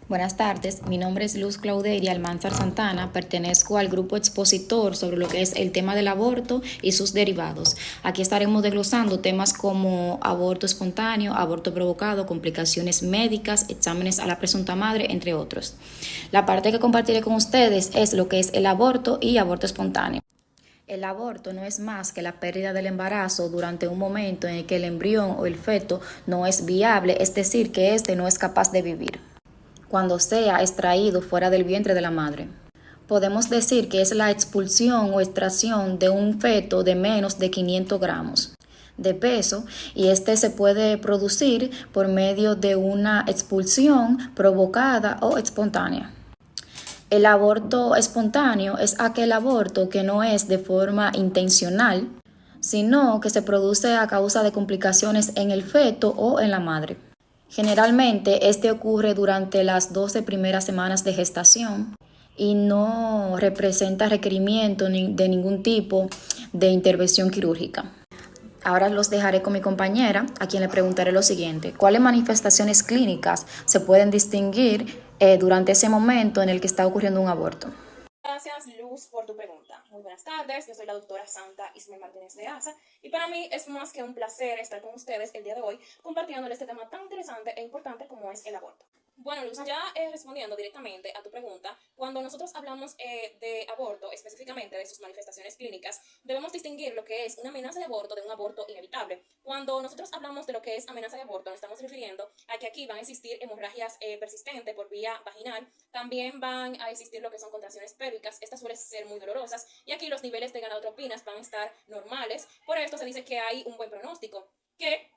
Buenas tardes, mi nombre es Luz Clauderia Almanzar Santana, pertenezco al grupo expositor sobre lo que es el tema del aborto y sus derivados. Aquí estaremos desglosando temas como aborto espontáneo, aborto provocado, complicaciones médicas, exámenes a la presunta madre, entre otros. La parte que compartiré con ustedes es lo que es el aborto y aborto espontáneo. El aborto no es más que la pérdida del embarazo durante un momento en el que el embrión o el feto no es viable, es decir, que éste no es capaz de vivir cuando sea extraído fuera del vientre de la madre. Podemos decir que es la expulsión o extracción de un feto de menos de 500 gramos de peso y este se puede producir por medio de una expulsión provocada o espontánea. El aborto espontáneo es aquel aborto que no es de forma intencional, sino que se produce a causa de complicaciones en el feto o en la madre. Generalmente, este ocurre durante las 12 primeras semanas de gestación y no representa requerimiento de ningún tipo de intervención quirúrgica. Ahora los dejaré con mi compañera, a quien le preguntaré lo siguiente: ¿cuáles manifestaciones clínicas se pueden distinguir durante ese momento en el que está ocurriendo un aborto? Gracias, Luz, por tu pregunta. Muy buenas tardes, yo soy la doctora Santa Ismael Martínez de Asa y para mí es más que un placer estar con ustedes el día de hoy compartiéndoles este tema tan interesante e importante como es el aborto. Bueno, Luz, ya respondiendo directamente a tu pregunta, cuando nosotros hablamos de aborto, específicamente de sus manifestaciones clínicas, debemos distinguir lo que es una amenaza de aborto de un aborto inevitable. Cuando nosotros hablamos de lo que es amenaza de aborto, nos estamos refiriendo a que aquí van a existir hemorragias persistentes por vía vaginal, también van a existir lo que son contracciones pélvicas, estas suelen ser muy dolorosas, y aquí los niveles de gonadotropinas van a estar normales, por esto se dice que hay un buen pronóstico, que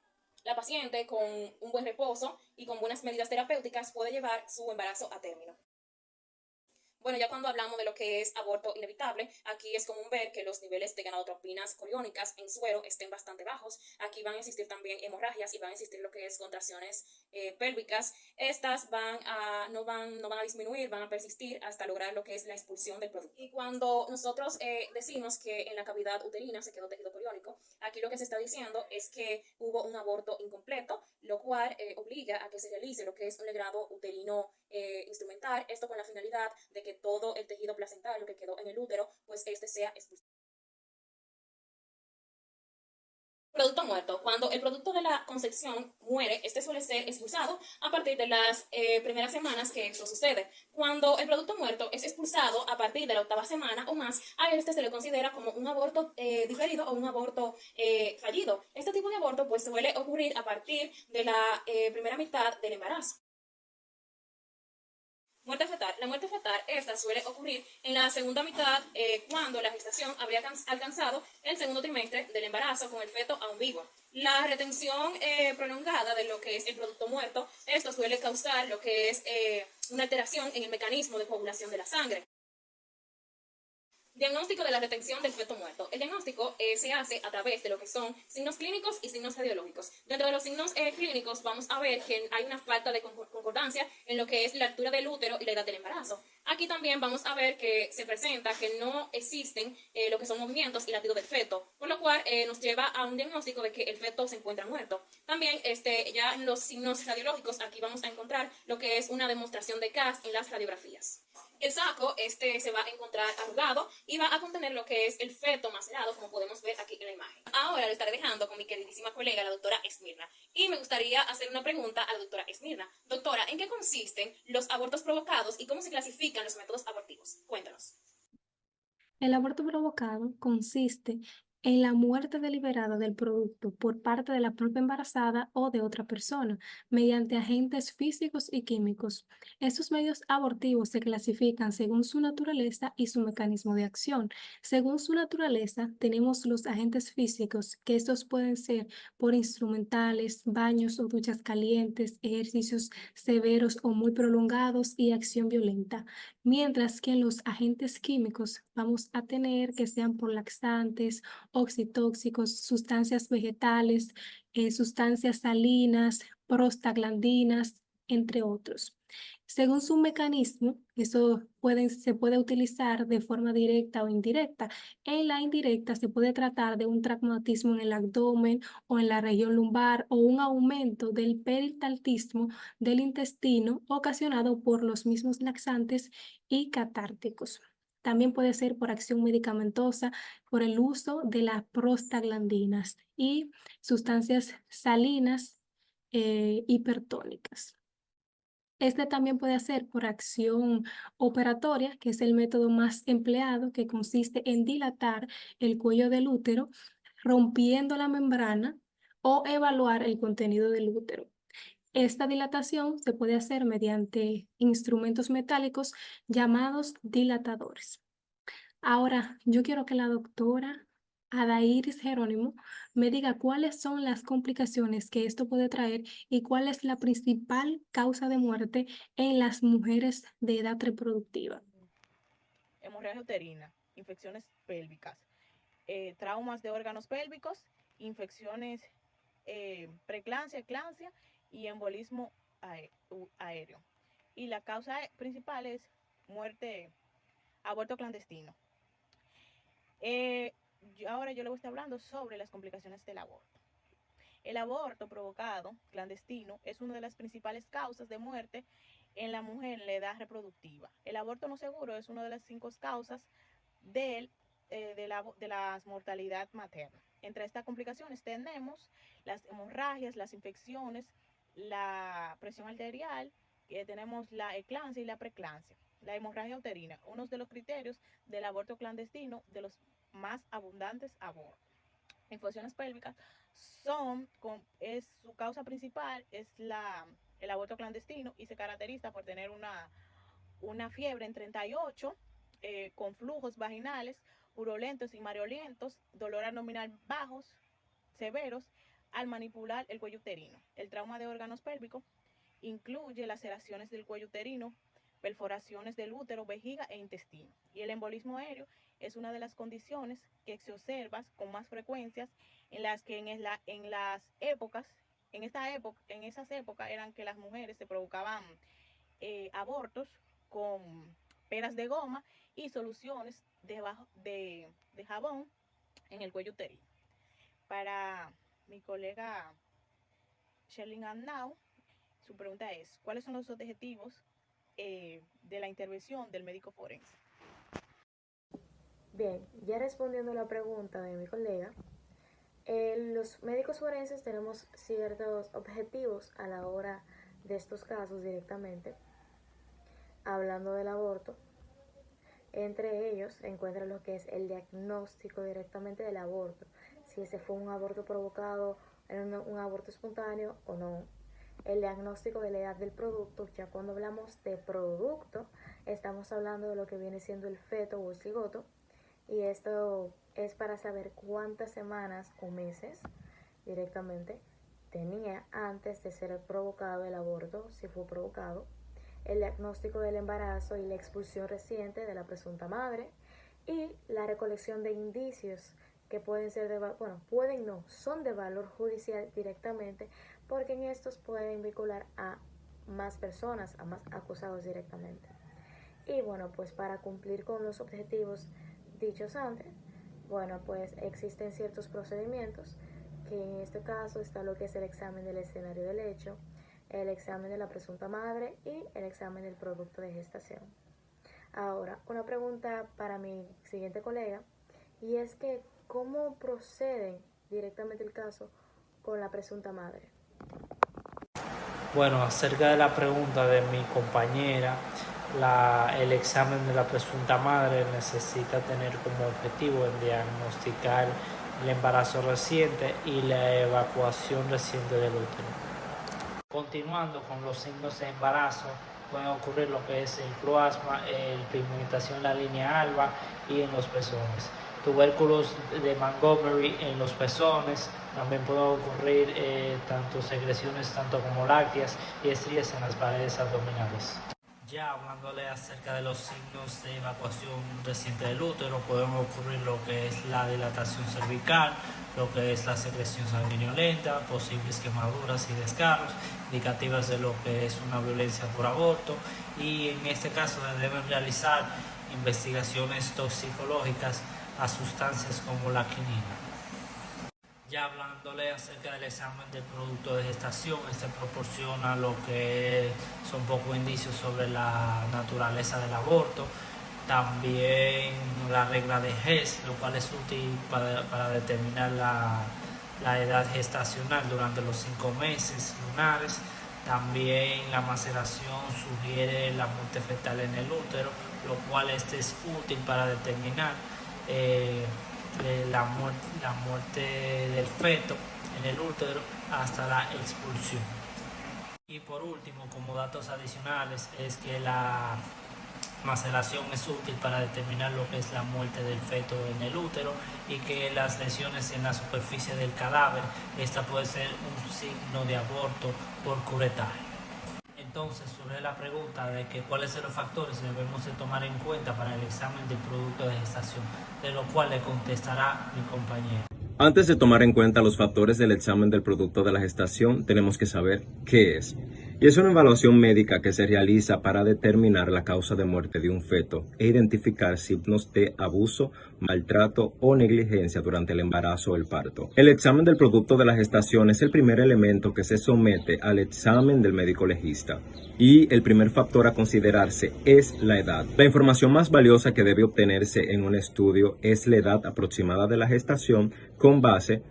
la paciente con un buen reposo y con buenas medidas terapéuticas puede llevar su embarazo a término. Bueno, ya cuando hablamos de lo que es aborto inevitable, aquí es común ver que los niveles de gonadotropinas coriónicas en suero estén bastante bajos. Aquí van a existir también hemorragias y van a existir lo que es contracciones pélvicas. Estas no van a disminuir, van a persistir hasta lograr lo que es la expulsión del producto. Y cuando nosotros decimos que en la cavidad uterina se quedó tejido coriónico, aquí lo que se está diciendo es que hubo un aborto incompleto, lo cual obliga a que se realice lo que es un legrado uterino instrumental, esto con la finalidad de que todo el tejido placentario que quedó en el útero, pues este sea expulsado. Producto muerto. Cuando el producto de la concepción muere, este suele ser expulsado a partir de las primeras semanas que esto sucede. Cuando el producto muerto es expulsado a partir de la octava semana o más, a este se le considera como un aborto diferido o un aborto fallido. Este tipo de aborto pues suele ocurrir a partir de la primera mitad del embarazo. Muerte fetal. La muerte fetal, esta suele ocurrir en la segunda mitad cuando la gestación habría alcanzado el segundo trimestre del embarazo con el feto aún vivo. La retención prolongada de lo que es el producto muerto, esto suele causar lo que es una alteración en el mecanismo de coagulación de la sangre. Diagnóstico de la retención del feto muerto. El diagnóstico se hace a través de lo que son signos clínicos y signos radiológicos. Dentro de los signos clínicos vamos a ver que hay una falta de concordancia en lo que es la altura del útero y la edad del embarazo. Aquí también vamos a ver que se presenta que no existen lo que son movimientos y latidos del feto, por lo cual nos lleva a un diagnóstico de que el feto se encuentra muerto. También ya en los signos radiológicos aquí vamos a encontrar lo que es una demostración de CAS en las radiografías. El saco se va a encontrar arrugado y va a contener lo que es el feto macerado, como podemos ver aquí en la imagen. Ahora le estaré dejando con mi queridísima colega, la doctora Esmirna. Y me gustaría hacer una pregunta a la doctora Esmirna. Doctora, ¿en qué consisten los abortos provocados y cómo se clasifican los métodos abortivos? Cuéntanos. El aborto provocado consiste en la muerte deliberada del producto por parte de la propia embarazada o de otra persona mediante agentes físicos y químicos. Estos medios abortivos se clasifican según su naturaleza y su mecanismo de acción. Según su naturaleza, tenemos los agentes físicos, que estos pueden ser por instrumentales, baños o duchas calientes, ejercicios severos o muy prolongados y acción violenta. Mientras que en los agentes químicos vamos a tener que sean por laxantes, oxitóxicos, sustancias vegetales, sustancias salinas, prostaglandinas, entre otros. Según su mecanismo, se puede utilizar de forma directa o indirecta. En la indirecta se puede tratar de un traumatismo en el abdomen o en la región lumbar o un aumento del peristaltismo del intestino ocasionado por los mismos laxantes y catárticos. También puede ser por acción medicamentosa, por el uso de las prostaglandinas y sustancias salinas hipertónicas. Este también puede ser por acción operatoria, que es el método más empleado, que consiste en dilatar el cuello del útero, rompiendo la membrana o evaluar el contenido del útero. Esta dilatación se puede hacer mediante instrumentos metálicos llamados dilatadores. Ahora, yo quiero que la doctora Adairis Jerónimo me diga cuáles son las complicaciones que esto puede traer y cuál es la principal causa de muerte en las mujeres de edad reproductiva. Hemorragia uterina, infecciones pélvicas, traumas de órganos pélvicos, infecciones preeclampsia, eclampsia y embolismo aéreo. Y la causa principal es aborto clandestino. Ahora yo le voy a estar hablando sobre las complicaciones del aborto. El aborto provocado clandestino es una de las principales causas de muerte en la mujer en la edad reproductiva. El aborto no seguro es una de las 5 causas de la mortalidad materna. Entre estas complicaciones tenemos las hemorragias, las infecciones, la presión arterial, tenemos la eclampsia y la preeclampsia. La hemorragia uterina, uno de los criterios del aborto clandestino, de los más abundantes abortos. Infecciones pélvicas su causa principal es el aborto clandestino y se caracteriza por tener una fiebre en 38, con flujos vaginales, purulentos y mareolentos, dolor abdominal bajos, severos, al manipular el cuello uterino. El trauma de órganos pélvicos incluye laceraciones del cuello uterino, perforaciones del útero, vejiga e intestino. Y el embolismo aéreo es una de las condiciones que se observa con más frecuencias en las que en esas épocas eran que las mujeres se provocaban abortos con peras de goma y soluciones de jabón en el cuello uterino. Para mi colega Sherlyn Now, su pregunta es: ¿cuáles son los objetivos de la intervención del médico forense? Bien, ya respondiendo a la pregunta de mi colega, los médicos forenses tenemos ciertos objetivos a la hora de estos casos directamente, hablando del aborto. Entre ellos se encuentra lo que es el diagnóstico directamente del aborto, si ese fue un aborto provocado, un aborto espontáneo o no. El diagnóstico de la edad del producto, ya cuando hablamos de producto, estamos hablando de lo que viene siendo el feto o el cigoto, y esto es para saber cuántas semanas o meses directamente tenía antes de ser provocado el aborto, si fue provocado, el diagnóstico del embarazo y la expulsión reciente de la presunta madre, y la recolección de indicios que pueden ser son de valor judicial directamente, porque en estos pueden vincular a más personas, a más acusados directamente. Y bueno, pues para cumplir con los objetivos dichos antes, bueno, pues existen ciertos procedimientos, que en este caso está lo que es el examen del escenario del hecho, el examen de la presunta madre y el examen del producto de gestación. Ahora, una pregunta para mi siguiente colega, y es que ¿cómo procede directamente el caso con la presunta madre? Bueno, acerca de la pregunta de mi compañera, el examen de la presunta madre necesita tener como objetivo el diagnosticar el embarazo reciente y la evacuación reciente del útero. Continuando con los signos de embarazo, pueden ocurrir lo que es el cloasma, la pigmentación en la línea alba y en los pezones. Tubérculos de Montgomery en los pezones, también pueden ocurrir tanto secreciones tanto como lácteas y estrías en las paredes abdominales. Ya hablándole acerca de los signos de evacuación reciente del útero, pueden ocurrir lo que es la dilatación cervical, lo que es la secreción sanguinolenta, posibles quemaduras y desgarros, indicativas de lo que es una violencia por aborto, y en este caso se deben realizar investigaciones toxicológicas a sustancias como la quinina. Ya hablándole acerca del examen del producto de gestación, este proporciona lo que son pocos indicios sobre la naturaleza del aborto, también la regla de Hess, lo cual es útil para determinar la edad gestacional durante los 5 meses lunares. También la maceración sugiere la muerte fetal en el útero, lo cual este es útil para determinar la muerte del feto en el útero hasta la expulsión. Y por último, como datos adicionales, es que la maceración es útil para determinar lo que es la muerte del feto en el útero, y que las lesiones en la superficie del cadáver, esta puede ser un signo de aborto por curetaje. Entonces surge la pregunta de que cuáles son los factores debemos de tomar en cuenta para el examen del producto de gestación, de lo cual le contestará mi compañero. Antes de tomar en cuenta los factores del examen del producto de la gestación, tenemos que saber qué es. Y es una evaluación médica que se realiza para determinar la causa de muerte de un feto e identificar signos de abuso, maltrato o negligencia durante el embarazo o el parto. El examen del producto de la gestación es el primer elemento que se somete al examen del médico legista. Y el primer factor a considerarse es la edad. La información más valiosa que debe obtenerse en un estudio es la edad aproximada de la gestación con base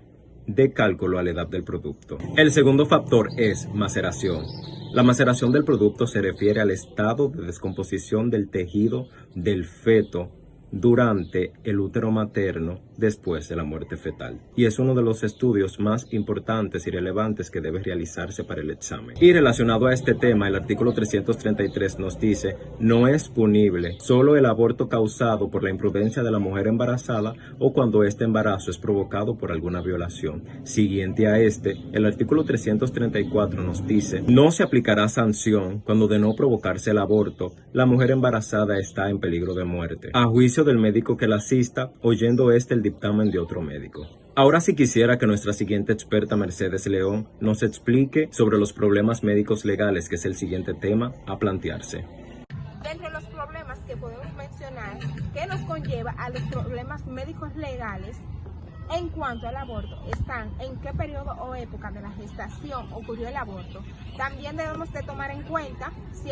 de cálculo a la edad del producto. El segundo factor es maceración. La maceración del producto se refiere al estado de descomposición del tejido del feto durante el útero materno después de la muerte fetal, y es uno de los estudios más importantes y relevantes que debe realizarse para el examen. Y relacionado a este tema, el artículo 333 nos dice: no es punible solo el aborto causado por la imprudencia de la mujer embarazada o cuando este embarazo es provocado por alguna violación. Siguiente a este, el artículo 334 nos dice: no se aplicará sanción cuando, de no provocarse el aborto, la mujer embarazada está en peligro de muerte, a juicio del médico que la asista, oyendo el dictamen de otro médico. Ahora sí quisiera que nuestra siguiente experta, Mercedes León, nos explique sobre los problemas médicos legales, que es el siguiente tema a plantearse. Dentro de los problemas que podemos mencionar, que nos conlleva a los problemas médicos legales en cuanto al aborto, están en qué periodo o época de la gestación ocurrió el aborto. También debemos de tomar en cuenta si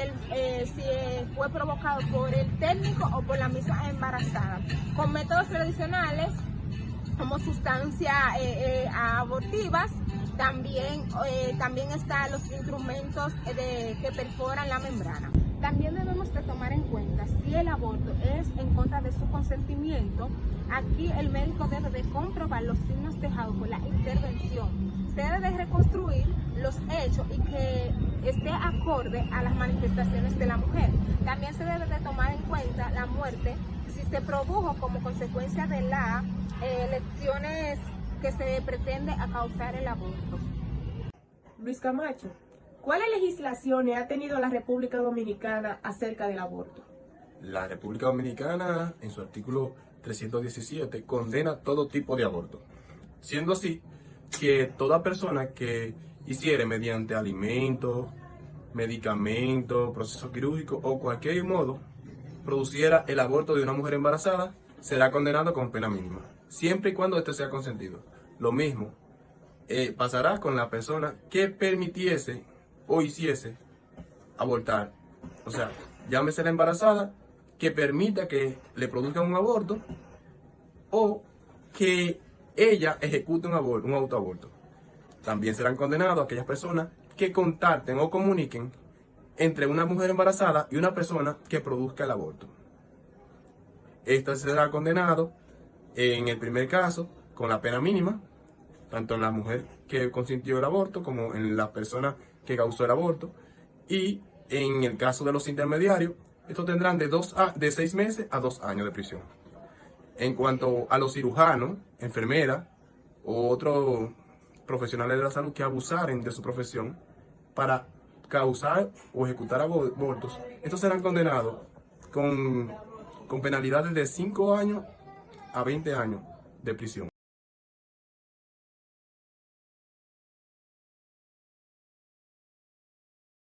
fue provocado por el técnico o por la misma embarazada. Con métodos tradicionales como sustancias abortivas, también están los instrumentos que perforan la membrana. También debemos de tomar en cuenta si el aborto es en contra de su consentimiento. Aquí el médico debe de comprobar los signos dejados por la intervención. Se debe de reconstruir los hechos y que esté acorde a las manifestaciones de la mujer. También se debe de tomar en cuenta la muerte si se produjo como consecuencia de las lesiones que se pretende a causar el aborto. Luis Camacho, ¿cuáles legislaciones ha tenido la República Dominicana acerca del aborto? La República Dominicana, en su artículo 317, condena todo tipo de aborto, siendo así que toda persona que hiciere mediante alimentos, medicamentos, proceso quirúrgico o cualquier modo produciera el aborto de una mujer embarazada será condenado con pena mínima, siempre y cuando este sea consentido. Lo mismo pasará con la persona que permitiese o hiciese abortar, o sea, llámese la embarazada, que permita que le produzcan un aborto o que ella ejecute un autoaborto. También serán condenados aquellas personas que contacten o comuniquen entre una mujer embarazada y una persona que produzca el aborto. Esto será condenado en el primer caso con la pena mínima, tanto en la mujer que consintió el aborto como en la persona que causó el aborto, y en el caso de los intermediarios, estos tendrán de 6 meses a 2 años de prisión. En cuanto a los cirujanos, enfermeras o otros profesionales de la salud que abusaren de su profesión para causar o ejecutar abortos, estos serán condenados con penalidades de 5 años a 20 años de prisión.